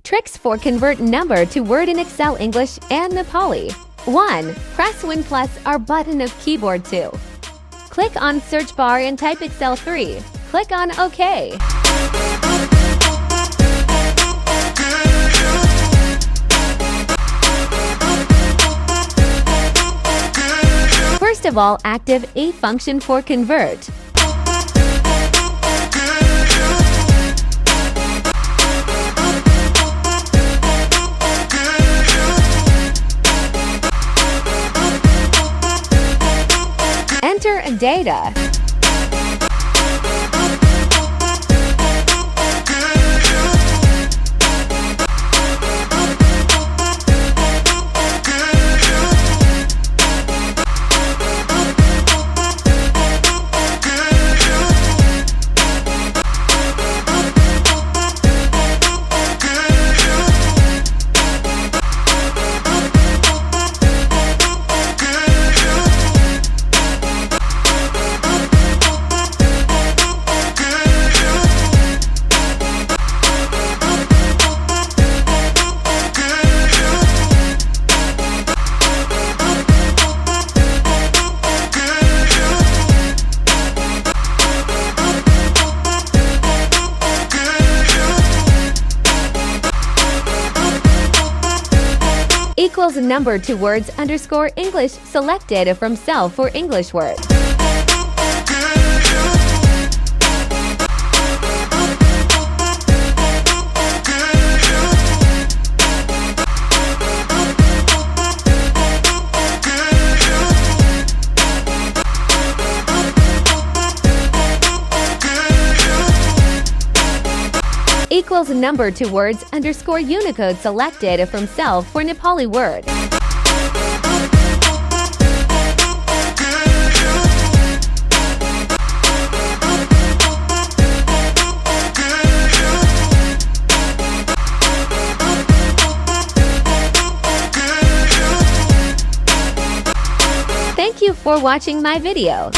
Tricks for convert number to word in Excel English and Nepali. 1. Press Win plus R button of keyboard 2. Click on search bar and type Excel 3. Click on OK. First of all, active a function for convert. Enter data. Equals number to words underscore English. Select data from cell for English word. Equals number to words underscore Unicode. Select data from cell for Nepali word. Thank you for watching my video.